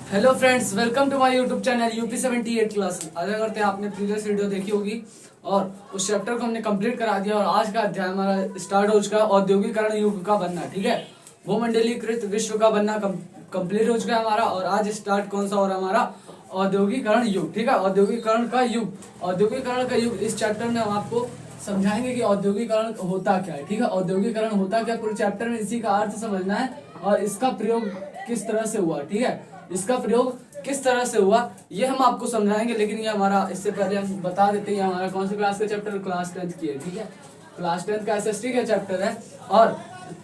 Hello friends, welcome to my YouTube channel UP 78 class. आशा करते हैं आपने प्रीवियस वीडियो देखी होगी और उस चैप्टर को हमने कंप्लीट करा दिया। और आज का अध्याय हमारा स्टार्ट हो चुका है, औद्योगिकरण युग का बनना। ठीक है, भूमंडलीकृत विश्व का बनना कंप्लीट हो चुका है हमारा। और आज स्टार्ट कौन सा हो रहा है हमारा? औद्योगिकरण युग। ठीक है, औद्योगिकरण का युग। औद्योगिकरण का युग इस चैप्टर में हम आपको समझाएंगे कि औद्योगिकरण होता क्या है। ठीक है, औद्योगिकरण होता क्या, पूरे चैप्टर में इसी का अर्थ समझना है और इसका प्रयोग किस तरह से हुआ। ठीक है, इसका प्रयोग किस तरह से हुआ ये हम आपको समझाएंगे। लेकिन ये हमारा, इससे पहले हम बता देते हैं हमारा कौन सी क्लास का चैप्टर, क्लास 10th की है। ठीक है, क्लास 10th का एसएसटी का चैप्टर है। और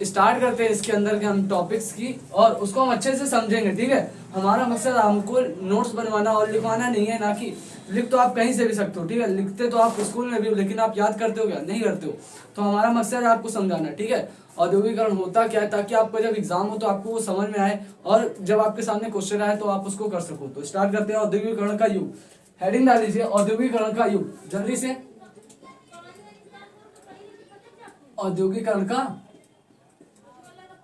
स्टार्ट करते हैं इसके अंदर के हम टॉपिक्स की और उसको हम अच्छे से समझेंगे। ठीक है, हमारा मकसद हमको नोट्स बनवाना और लिखवाना नहीं है, ना कि लिख तो आप कहीं से भी सकते हो। ठीक है, लिखते तो आप स्कूल में भी हो, लेकिन आप याद करते हो क्या? नहीं करते हो। तो हमारा मकसद है आपको समझाना। ठीक है, औद्योगिकरण होता क्या है, ताकि आपको जब एग्जाम हो तो आपको वो समझ में आए और जब आपके सामने क्वेश्चन आए तो आप उसको कर सको। तो स्टार्ट करते हैं औद्योगिकरण का युग। हेडिंग डाल लीजिए, औद्योगिकरण का युग, जल्दी से। औद्योगिकरण का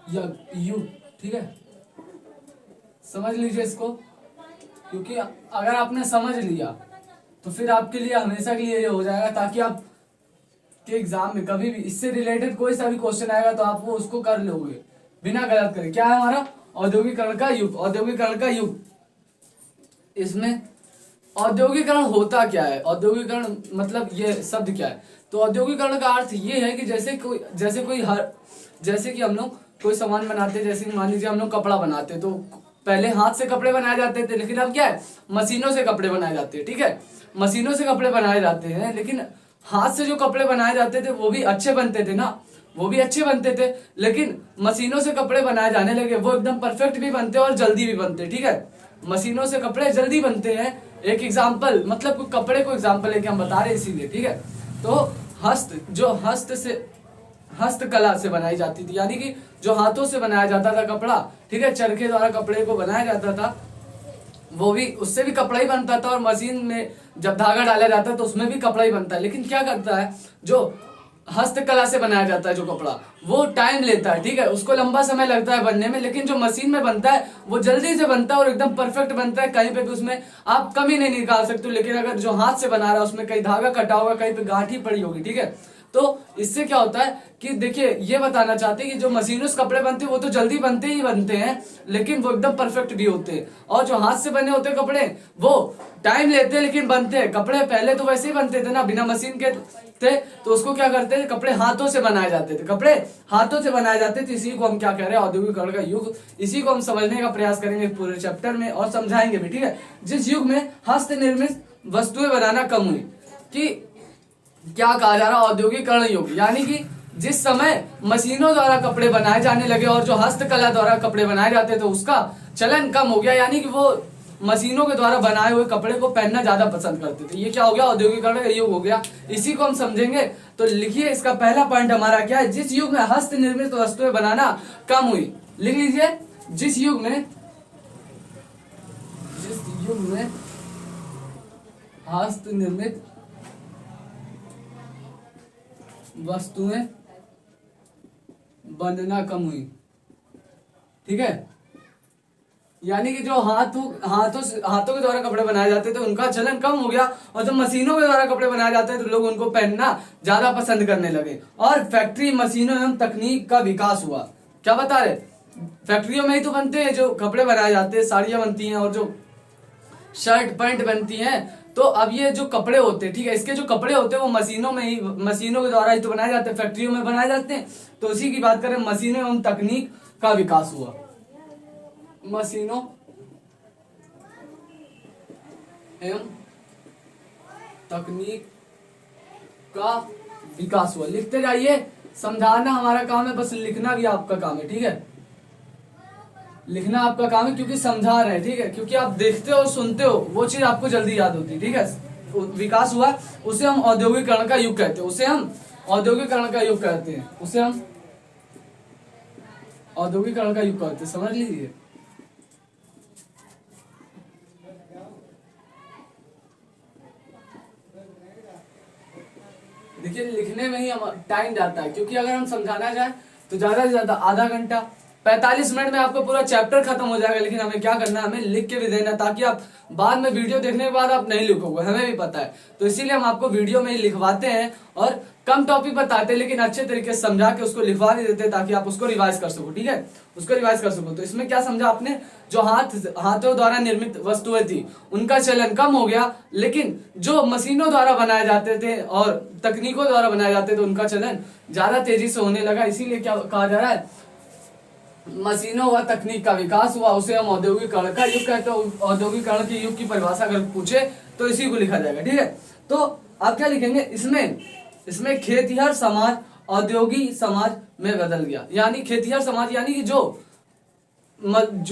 युग। ठीक है, समझ लीजिए इसको, क्योंकि अगर आपने समझ लिया तो फिर आपके लिए हमेशा के लिए ये हो जाएगा, ताकि आप के एग्जाम में कभी भी इससे रिलेटेड कोई सा भी क्वेश्चन आएगा तो आप वो उसको कर लोगे बिना गलत करे। क्या है हमारा? औद्योगिकरण का युग। औद्योगिकरण का युग, इसमें औद्योगिकरण होता क्या है, औद्योगिकरण मतलब ये शब्द क्या है? तो औद्योगिकरण का अर्थ ये है कि जैसे कि हम लोग कोई सामान बनाते हैं। जैसे कि मान लीजिए हम लोग कपड़ा बनाते हैं, तो पहले हाथ से कपड़े बनाए जाते थे, लेकिन अब क्या है, मशीनों से कपड़े बनाए जाते हैं। ठीक है, मशीनों से कपड़े बनाए जाते हैं, लेकिन हाथ से जो कपड़े बनाए जाते थे वो भी अच्छे बनते थे ना, वो भी अच्छे बनते थे। लेकिन मशीनों से कपड़े बनाए जाने लगे, वो एकदम परफेक्ट भी बनते और जल्दी भी बनते। ठीक है, मशीनों से कपड़े जल्दी बनते हैं। एक एग्जाम्पल, मतलब कपड़े को एग्जाम्पल लेके हम बता रहे हैं इसीलिए। ठीक है, तो हस्तकला से बनाई जाती थी, यानी कि जो हाथों से बनाया जाता था कपड़ा। ठीक है, चरखे द्वारा कपड़े को बनाया जाता था, वो भी, उससे भी कपड़ा ही बनता था। और मशीन में जब धागा डाला जाता है तो उसमें भी कपड़ा ही बनता है। लेकिन क्या करता है, जो हस्तकला से बनाया जाता है जो कपड़ा, वो टाइम लेता है। ठीक है, उसको लंबा समय लगता है बनने में। लेकिन जो मशीन में बनता है वो जल्दी से बनता है और एकदम परफेक्ट बनता है, कहीं पे भी उसमें आप कमी नहीं निकाल सकते। लेकिन अगर जो हाथ से बना रहा है उसमें कहीं धागा कटा होगा, कहीं पे गांठी पड़ी होगी। ठीक है, तो इससे क्या होता है कि देखिए, ये बताना चाहते हैं कि जो मशीनों से कपड़े बनते हैं वो तो जल्दी बनते ही बनते हैं, लेकिन वो एकदम परफेक्ट भी होते हैं। और जो हाथ से बने होते हैं कपड़े, वो टाइम लेते हैं लेकिन बनते हैं। कपड़े पहले तो वैसे ही बनते थे ना, बिना मशीन के थे, तो उसको क्या करते थे, कपड़े हाथों से बनाए जाते थे। कपड़े हाथों से बनाए जाते थे। इसी को हम क्या कह रहे हैं, औद्योगिकरण का युग। इसी को हम समझने का प्रयास करेंगे पूरे चैप्टर में और समझाएंगे भी। ठीक है, जिस युग में हस्त निर्मित वस्तुएं बनाना कम हुई, कि क्या कहा जा रहा है, औद्योगिकरण युग, यानी कि जिस समय मशीनों द्वारा कपड़े बनाए जाने लगे और जो हस्तकला द्वारा कपड़े बनाए जाते थे उसका चलन कम हो गया, यानी कि वो मशीनों के द्वारा बनाए हुए कपड़े को पहनना ज्यादा पसंद करते थे। ये क्या हो गया, औद्योगिकरण का युग हो गया। इसी को हम समझेंगे। तो लिखिए, इसका पहला पॉइंट हमारा क्या है, जिस युग में हस्त निर्मित वस्तुएं बनाना कम हुई। लिख लीजिए, जिस युग में हस्त निर्मित वस्तुएं बनना कम हुई। ठीक है, यानी कि जो हाथों के द्वारा कपड़े बनाए जाते थे उनका चलन कम हो गया, और जो मशीनों के द्वारा कपड़े बनाए जाते हैं तो लोग उनको पहनना ज्यादा पसंद करने लगे। और फैक्ट्री, मशीनों एवं तकनीक का विकास हुआ। क्या बता रहे, फैक्ट्रियों में ही तो बनते हैं जो कपड़े बनाए जाते हैं, साड़ियां बनती हैं और जो शर्ट पैंट बनती हैं। तो अब ये जो कपड़े होते हैं, ठीक है, इसके जो कपड़े होते हैं वो मशीनों के द्वारा ही तो बनाए जाते हैं, फैक्ट्रियों में बनाए जाते हैं। तो उसी की बात करें, मशीनों एवं तकनीक का विकास हुआ। मशीनों एवं तकनीक का विकास हुआ। लिखते जाइए, समझाना हमारा काम है, बस लिखना भी आपका काम है। ठीक है, लिखना आपका काम है, क्योंकि समझा रहे हैं। ठीक है, क्योंकि आप देखते हो और सुनते हो, वो चीज आपको जल्दी याद होती है। ठीक है, विकास हुआ, उसे हम औद्योगिकरण का युग कहते हैं। उसे हम औद्योगिकरण का युग कहते हैं। उसे हम औद्योगिकरण का युग कहते हैं, समझ लीजिए। देखिए, लिखने में ही हम टाइम जाता है, क्योंकि अगर हम समझाना चाहें तो ज्यादा से ज्यादा आधा घंटा 45 मिनट में आपको पूरा चैप्टर खत्म हो जाएगा, लेकिन हमें क्या करना है, हमें लिख के भी देना, ताकि आप बाद में वीडियो देखने के बाद आप नहीं लिखोगे, हमें भी पता है। तो इसीलिए हम आपको वीडियो में ही लिखवाते हैं और कम टॉपिक बताते हैं, लेकिन अच्छे तरीके से समझा के उसको लिखवा भी देते हैं, ताकि आप उसको रिवाइज कर सको। ठीक है, उसको रिवाइज कर सको। तो इसमें क्या समझा आपने, जो हाथों द्वारा निर्मित वस्तुएं थी उनका चलन कम हो गया, लेकिन जो मशीनों द्वारा बनाए जाते थे और तकनीकों द्वारा बनाए जाते थे उनका चलन ज्यादा तेजी से होने लगा। इसीलिए क्या कहा जा रहा है, मशीनों व तकनीक का विकास हुआ, उसे हम औद्योगिकरण का युग कहते हैं। औद्योगिकरण के युग की परिभाषा अगर पूछे तो इसी को लिखा जाएगा। ठीक है, तो आप क्या लिखेंगे, इसमें खेतिहर समाज औद्योगिक समाज में बदल गया। यानी खेतिहर समाज यानी कि जो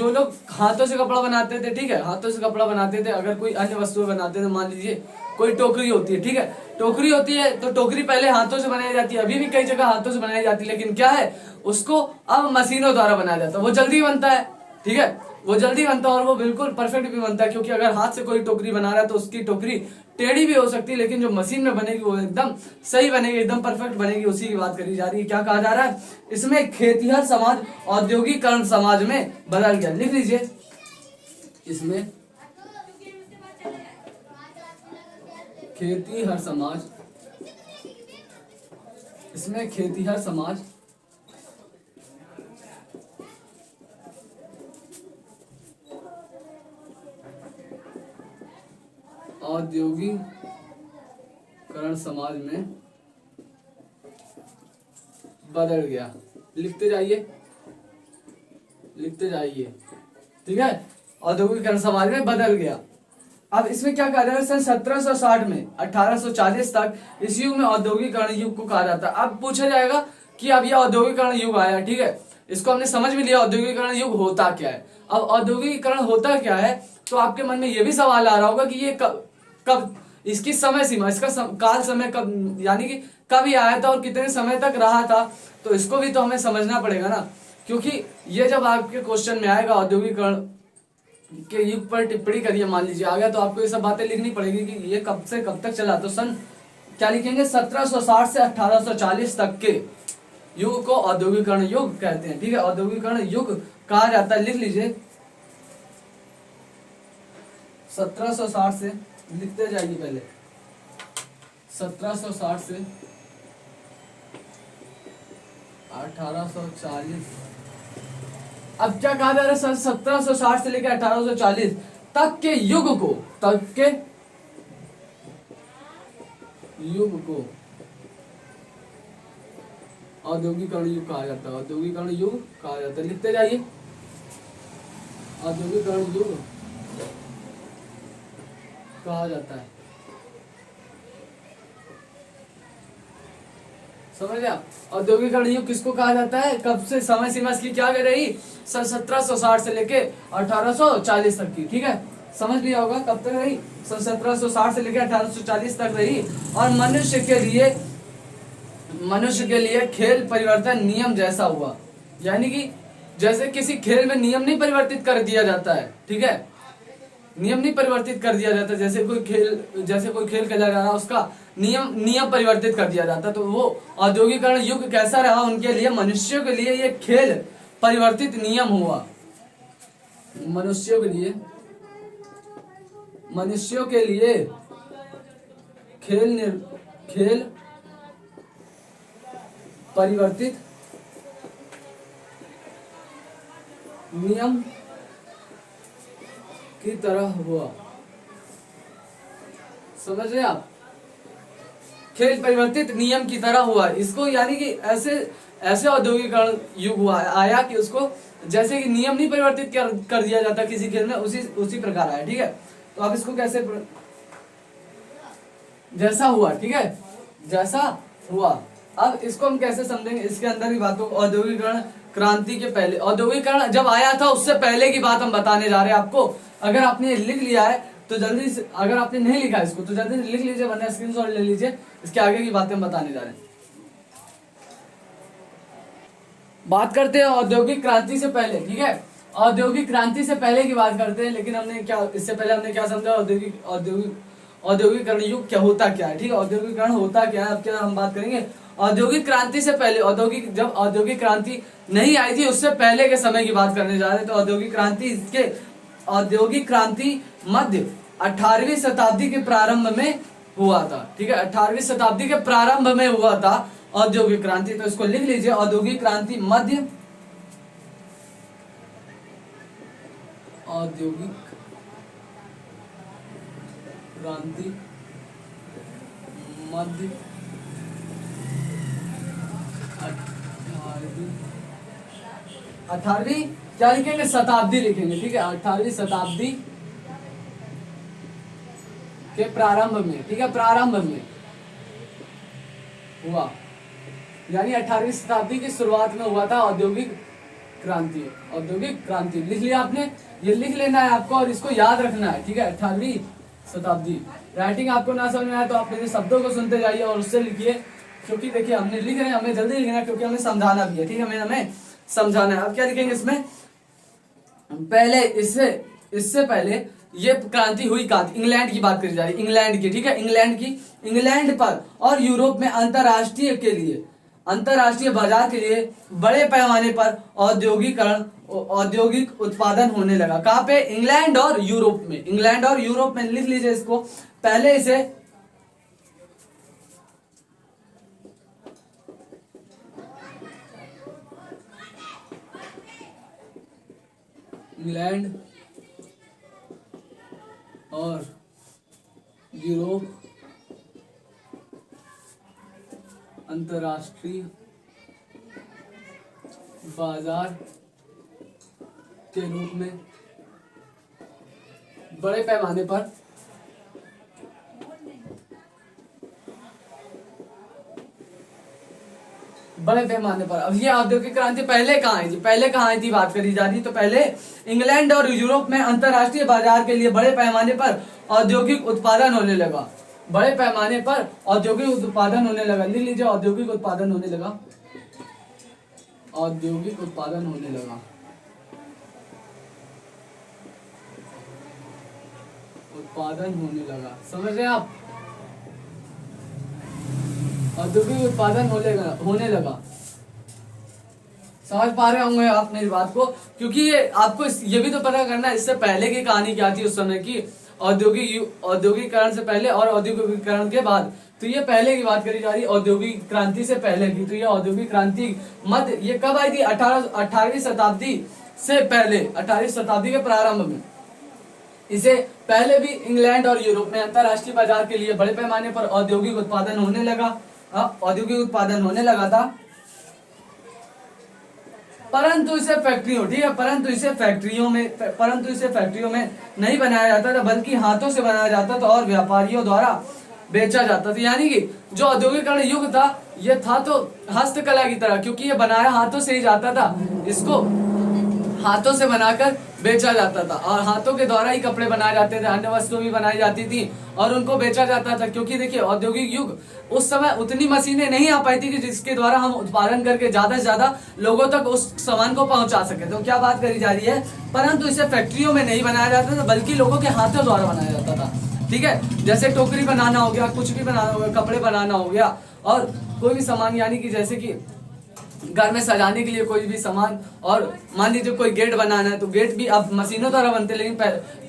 लोग हाथों से कपड़ा बनाते थे, ठीक है, हाथों से कपड़ा बनाते थे, अगर कोई अन्य वस्तुएं बनाते थे, मान लीजिए कोई टोकरी होती है, ठीक है, टोकरी होती है, तो टोकरी पहले हाथों से बनाई जाती है, अभी भी कई जगह हाथों से बनाई जाती है, लेकिन क्या है, उसको अब मशीनों द्वारा बनाया जाता है। वो जल्दी बनता है, ठीक है, वो जल्दी बनता है और वो बिल्कुल परफेक्ट भी बनता है, क्योंकि अगर हाथ से कोई टोकरी बना रहा है तो उसकी टोकरी टेढ़ी भी हो सकती है, लेकिन जो मशीन में बनेगी वो एकदम सही बनेगी, एकदम परफेक्ट बनेगी। उसी की बात करी जा रही है। क्या कहा जा रहा है, इसमें खेतिहर समाज औद्योगिकरण समाज में बदल गया। लिख लीजिए, इसमें खेतिहर समाज, इसमें खेतिहर समाज औद्योगिकरण समाज में बदल गया। लिखते जाइए, लिखते जाइए, ठीक है, औद्योगिकरण समाज में बदल गया। अब इसमें क्या कहा जा रहा है, सन 1760 में 1840 तक इस युग में औद्योगिकरण युग को कहा जाता है। अब पूछा जाएगा कि अब यह औद्योगिकरण युग आया, ठीक है, इसको हमने समझ भी लिया औद्योगिकरण युग होता क्या है। अब औद्योगिकरण होता क्या है, तो आपके मन में यह भी सवाल आ रहा होगा कि ये कब इसकी समय सीमा, इसका काल समय कब, यानी कि कब ये आया था और कितने समय तक रहा था। तो इसको भी तो हमें समझना पड़ेगा ना, क्योंकि ये जब आपके क्वेश्चन में आएगा औद्योगिकरण के युग पर टिप्पणी करिए, मान लीजिए आ गया, तो आपको ये सब बातें लिखनी पड़ेगी कि ये कब से कब तक चला। तो सन क्या लिखेंगे, 1760 से 1840 तक के युग को औद्योगिकरण युग कहते हैं। ठीक है, औद्योगिकरण युग कहा जाता है। लिख लीजिए 1760 से, लिखते जाइए पहले, 1760 से 1840। अब क्या कहा जा रहा है, सन 1760 से लेकर 1840 तक के युग को, तक के युग को औद्योगिकरण युग कहा जाता है। औद्योगिकरण युग कहा जाता है, लिखते जाइए, औद्योगिकरण युग कहा जाता है। समझ लिया, औद्योगिकरण युग किसको कहा जाता है, कब से, समय सीमा इसकी क्या कर रही, सन 1760 से लेके 1840 तक की। ठीक है, समझ लिया होगा कब तक रही, सन 1760 से लेके 1840 तक रही। और मनुष्य के लिए खेल परिवर्तन नियम जैसा हुआ। यानी कि जैसे किसी खेल में नियम नहीं परिवर्तित कर दिया जाता है, ठीक है, नियम नहीं परिवर्तित कर दिया जाता, जैसे कोई खेल खेला जा रहा है, उसका नियम परिवर्तित कर दिया जाता, तो वो औद्योगिकरण युग कैसा रहा उनके लिए, मनुष्यों के लिए ये खेल परिवर्तित नियम हुआ। मनुष्यों के लिए खेल परिवर्तित नियम की तरह हुआ। समझ रहे आप, खेल परिवर्तित नियम की तरह हुआ इसको, यानी कि ऐसे औद्योगिकरण युग हुआ आया कि उसको जैसे कि नियम नहीं परिवर्तित कर दिया जाता किसी खेल में, उसी प्रकार आया। ठीक है, तो आप इसको कैसे, जैसा हुआ, ठीक है, जैसा हुआ। अब इसको हम कैसे समझेंगे, इसके अंदर की बातों, औद्योगिकरण क्रांति के पहले, औद्योगिकरण जब आया था उससे पहले की बात हम बताने जा रहे हैं आपको। अगर आपने लिख लिया है तो जल्दी से, अगर आपने नहीं लिखा इसको तो जल्दी से लिख लीजिए, वरना स्क्रीनशॉट ले लीजिए, इसके आगे की बातें हम बताने जा रहे हैं। बात करते हैं औद्योगिक क्रांति से पहले। ठीक है, औद्योगिक क्रांति से पहले की बात करते हैं, लेकिन इससे पहले हमने क्या समझा, औद्योगिकरण युग क्या होता क्या है। ठीक है, औद्योगिकरण होता क्या है, अब क्या हम बात करेंगे औद्योगिक क्रांति से पहले, जब औद्योगिक क्रांति नहीं आई थी उससे पहले के समय की बात करने जा रहे हैं। तो औद्योगिक क्रांति मध्य 18वीं शताब्दी के प्रारंभ में हुआ था। ठीक है, 18वीं शताब्दी के प्रारंभ में हुआ था औद्योगिक क्रांति। तो इसको लिख लीजिए, औद्योगिक क्रांति मध्य, औद्योगिक क्रांति मध्य 18वीं क्या लिखेंगे, शताब्दी लिखेंगे। ठीक है, 18वीं शताब्दी के प्रारंभ में, ठीक है, प्रारंभ में हुआ, यानी 18वीं शताब्दी की शुरुआत में हुआ था औद्योगिक क्रांति। औद्योगिक क्रांति लिख लिया आपने, ये लिख लेना है आपको और इसको याद रखना है। ठीक है, 18वीं शताब्दी। राइटिंग आपको ना समझ में आया तो आप मेरे शब्दों को सुनते जाइए और उससे लिखिए, क्योंकि देखिए हमने लिख रहे हैं, हमें जल्दी लिखना है क्योंकि हमें समझाना भी है। ठीक है, हमें समझाना है। अब क्या लिखेंगे इसमें, पहले इससे पहले ये क्रांति हुई कहाँ, इंग्लैंड की बात करी जा रही है, इंग्लैंड की। ठीक है, इंग्लैंड पर और यूरोप में अंतरराष्ट्रीय बाजार के लिए बड़े पैमाने पर औद्योगिक उत्पादन होने लगा। कहाँ पे, इंग्लैंड और यूरोप में। लिख लीजिए इसको, पहले इसे इंग्लैंड और यूरोप अंतरराष्ट्रीय बाजार के रूप में बड़े पैमाने पर अब ये औद्योगिक क्रांति पहले कहाँ आई थी, बात करी जा रही। तो पहले इंग्लैंड और यूरोप में अंतरराष्ट्रीय बाजार के लिए बड़े पैमाने पर औद्योगिक उत्पादन होने लगा। लिख लीजिए, औद्योगिक उत्पादन होने लगा। समझ रहे हैं आप, औद्योगिक उत्पादन होने लगा। समझ पा रहे होंगे आप मेरी बात को, क्योंकि ये आपको ये भी तो पता करना है इससे पहले की कहानी क्या थी उस समय की, औद्योगिकरण से पहले और औद्योगिकरण के बाद। तो ये पहले की बात करी जा रही है, औद्योगिक क्रांति से पहले की। तो ये औद्योगिक क्रांति मध्य, ये कब आई थी, 18वीं शताब्दी से पहले, 18वीं शताब्दी के प्रारंभ में। इसे पहले भी इंग्लैंड और यूरोप में अंतरराष्ट्रीय बाजार के लिए बड़े पैमाने पर औद्योगिक उत्पादन होने लगा था, परंतु इसे फैक्ट्रियों में नहीं बनाया जाता था, बल्कि हाथों से बनाया जाता था और व्यापारियों द्वारा बेचा जाता था। यानी कि जो औद्योगिकरण युग था, ये था तो हस्तकला की तरह, क्योंकि ये बनाया हाथों से ही जाता था, इसको हाथों से बनाकर बेचा जाता था और हाथों के द्वारा ही कपड़े बनाए जाते थे, अन्य वस्तुएं भी बनाई जाती थी और उनको बेचा जाता था। क्योंकि देखिए औद्योगिक युग, उस समय उतनी मशीनें नहीं आ पाई थी कि जिसके द्वारा हम उत्पादन करके ज्यादा से ज्यादा लोगों तक उस सामान को पहुंचा सके। तो क्या बात करी जा रही है, परंतु इसे फैक्ट्रियों में नहीं बनाया जाता था, बल्कि लोगों के हाथों द्वारा बनाया जाता था। ठीक है, जैसे टोकरी बनाना हो गया, कुछ भी बनाना हो गया, कपड़े बनाना हो गया, और कोई भी सामान, यानी कि जैसे कि घर में सजाने के लिए कोई भी सामान, और मान लीजिए कोई गेट बनाना है तो गेट भी अब मशीनों द्वारा बनते, लेकिन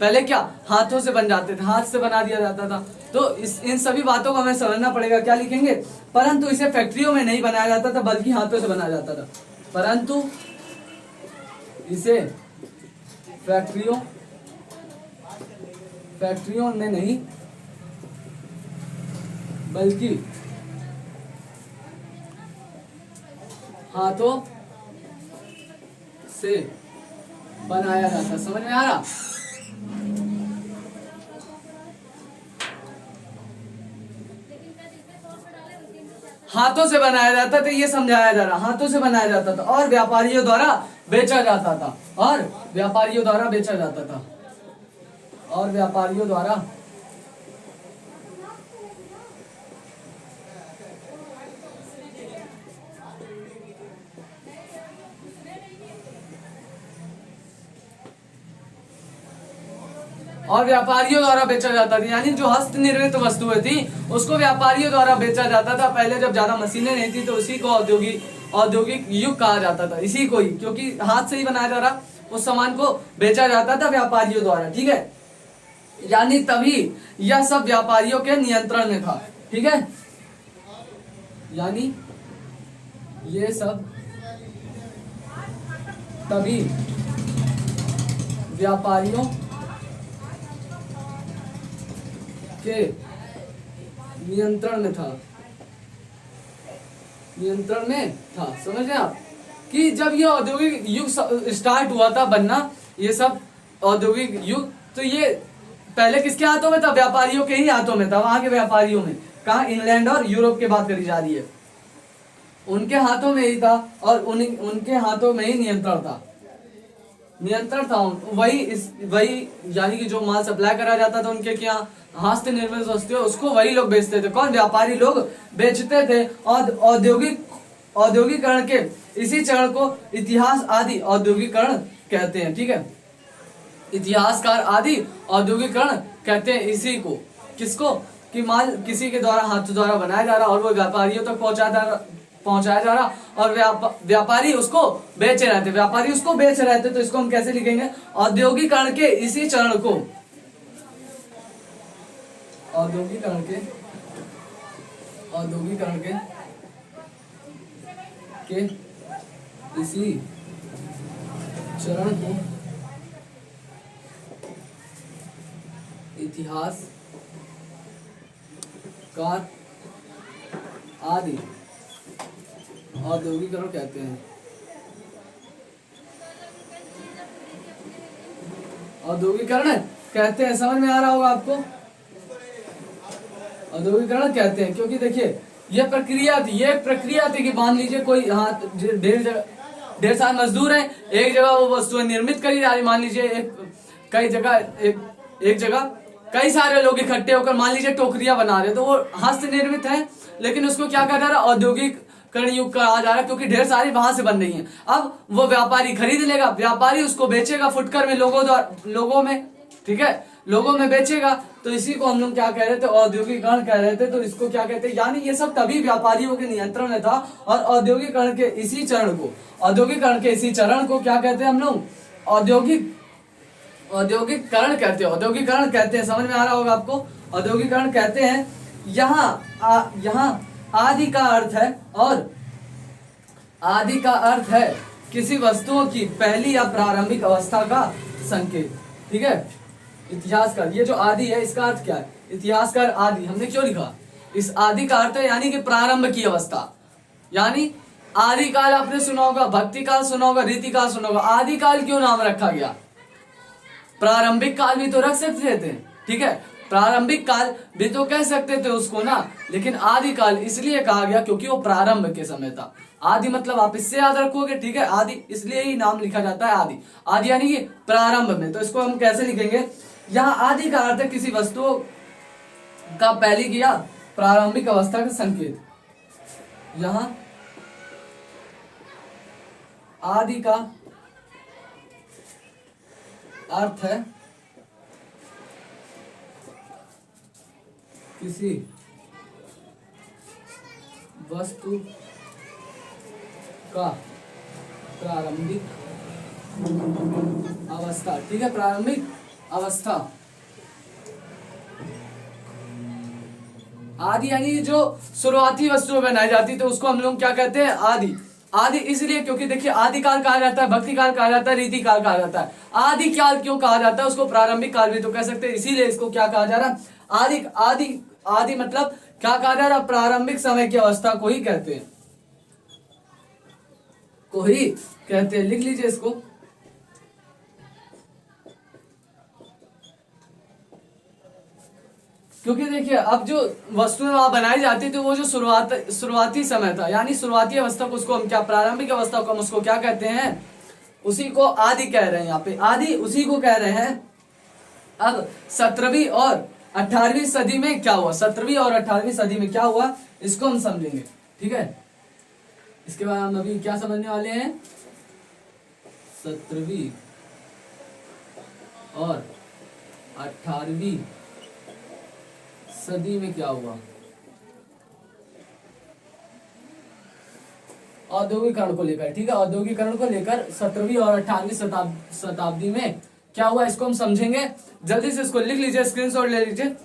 पहले क्या हाथों से बन जाते थे, हाथ से बना दिया जाता था। तो इन सभी बातों को हमें समझना पड़ेगा। क्या लिखेंगे, परंतु इसे फैक्ट्रियों में नहीं बनाया जाता था, बल्कि हाथों से बनाया जाता था। परंतु इसे फैक्ट्रियों में नहीं, बल्कि हाथों से बनाया जाता। समझ में आ रहा, हाथों से बनाया जाता था, ये समझाया जा रहा, हाथों से बनाया जाता था और व्यापारियों द्वारा बेचा जाता था, और व्यापारियों द्वारा बेचा जाता था, और व्यापारियों द्वारा और व्यापारियों द्वारा बेचा जाता था। यानी जो हस्त निर्मित वस्तुएं थी उसको व्यापारियों द्वारा बेचा जाता था। पहले जब ज्यादा मशीनें नहीं थी तो उसी को औद्योगिक युग कहा जाता था, इसी को ही, क्योंकि हाथ से ही बनाया जा रहा उस सामान को बेचा जाता था व्यापारियों द्वारा। ठीक है, यानी तभी यह सब व्यापारियों के नियंत्रण में था। ठीक है, यानी ये सब तभी व्यापारियों के नियंत्रण में था, समझ रहे आप कि जब ये औद्योगिक युग स्टार्ट हुआ था बनना, ये सब औद्योगिक युग, तो ये पहले किसके हाथों में था? व्यापारियों के ही हाथों में था। वहां के व्यापारियों में, कहा इंग्लैंड और यूरोप की बात करी जा रही है, उनके हाथों में ही था और उनके हाथों में ही नियंत्रण था। वही यानी कि जो माल सप्लाई करा जाता था उनके क्या हाथ से निर्मित वस्तुएं, उसको वही लोग बेचते थे। कौन? व्यापारी लोग बेचते थे। और औद्योगिकरण के इसी चरण को इतिहास आदि औद्योगिकरण कहते हैं। ठीक है, इतिहासकार आदि औद्योगिकरण कहते हैं इसी को। किसको? कि माल किसी के द्वारा, हाथ द्वारा बनाया जा रहा और वो व्यापारियों तक पहुंचाया जा रहा और व्यापारी उसको बेच रहे थे। तो इसको हम कैसे लिखेंगे? औद्योगिकरण के इसी चरण को, औद्योगिकरण के इसी चरण को इतिहासकार आदि औद्योगिकरण कहते हैं। औद्योगिकरण कहते हैं, समझ में आ रहा होगा आपको? औद्योगिकरण कहते हैं क्योंकि देखिए ये प्रक्रिया थी कि मान लीजिए कोई ढेर सारे मजदूर हैं, एक जगह वो वस्तुएं निर्मित करी जा रही। मान लीजिए एक जगह कई सारे लोग इकट्ठे होकर मान लीजिए टोकरियां बना रहे, तो वो हस्त निर्मित है, लेकिन उसको क्या कहा जा रहा है? औद्योगिकरण युग कहा जा रहा है, क्योंकि ढेर सारी वहां से बन रही हैं। अब वो व्यापारी खरीद लेगा, व्यापारी उसको बेचेगा फुटकर में लोगों में, ठीक है, लोगों में बेचेगा। तो इसी को हम लोग क्या कह रहे थे? औद्योगिकरण कह रहे थे। तो इसको क्या कहते हैं? यानी ये सब तभी व्यापारियों के नियंत्रण में था। और औद्योगिकरण के इसी चरण को क्या कहते हैं हम लोग? औद्योगिकरण कहते हैं। समझ में आ रहा होगा आपको? औद्योगिकरण कहते हैं। यहाँ आदि का अर्थ है किसी वस्तुओं की पहली या प्रारंभिक अवस्था का संकेत। ठीक है, इतिहासकार, ये जो आदि है इसका अर्थ क्या है? इतिहासकार आदि हमने क्यों लिखा? इस आदि का अर्थ है यानी कि प्रारंभ की अवस्था। यानी आदि काल आपने सुना होगा, भक्ति काल सुना होगा, रीति काल सुना होगा। आदि काल क्यों नाम रखा गया? प्रारंभिक काल भी तो रख सकते थे। ठीक है, प्रारंभिक काल भी तो कह सकते थे उसको ना, लेकिन आदि काल इसलिए कहा गया क्योंकि वो प्रारंभ के समय था। आदि मतलब आप इससे याद रखोगे। ठीक है, आदि इसलिए ही नाम लिखा जाता है आदि यानी कि प्रारंभ में। तो इसको हम कैसे लिखेंगे? यहाँ आदि का अर्थ है किसी वस्तु का पहली या प्रारंभिक अवस्था का संकेत। यहाँ आदि का अर्थ है किसी वस्तु का प्रारंभिक अवस्था। ठीक है, प्रारंभिक अवस्था। आदि यानी जो शुरुआती वस्तुएं बनाई जाती तो उसको हम लोग क्या कहते हैं? आदि इसलिए क्योंकि देखिए आदि काल कहा जाता है, भक्ति काल कहा जाता है, रीति काल कहा जाता है। आदि काल क्यों कहा जाता है? उसको प्रारंभिक काल भी तो कह सकते हैं, इसीलिए इसको क्या कहा जा रहा है? आदि मतलब क्या कहा जा रहा है? प्रारंभिक समय की अवस्था को ही कहते हैं, लिख लीजिए इसको। क्योंकि देखिए अब जो वस्तुएं वहां बनाई जाती थी वो जो शुरुआती समय था, यानी शुरुआती अवस्था को उसको हम क्या, प्रारंभिक अवस्था को हम उसको क्या कहते हैं? उसी को आदि कह रहे हैं। यहाँ पे आदि उसी को कह रहे हैं। अब 17वीं और 18वीं सदी में क्या हुआ? 17वीं और 18वीं सदी में क्या हुआ इसको हम समझेंगे। ठीक है, इसके बाद हम अभी क्या समझने वाले हैं? 17वीं और 18वीं सदी में क्या हुआ? औद्योगिकरण को लेकर, ठीक है, औद्योगिकरण को लेकर 17वीं और 18वीं शताब्दी में क्या हुआ, इसको हम समझेंगे। जल्दी से इसको लिख लीजिए, स्क्रीनशॉट ले लीजिए।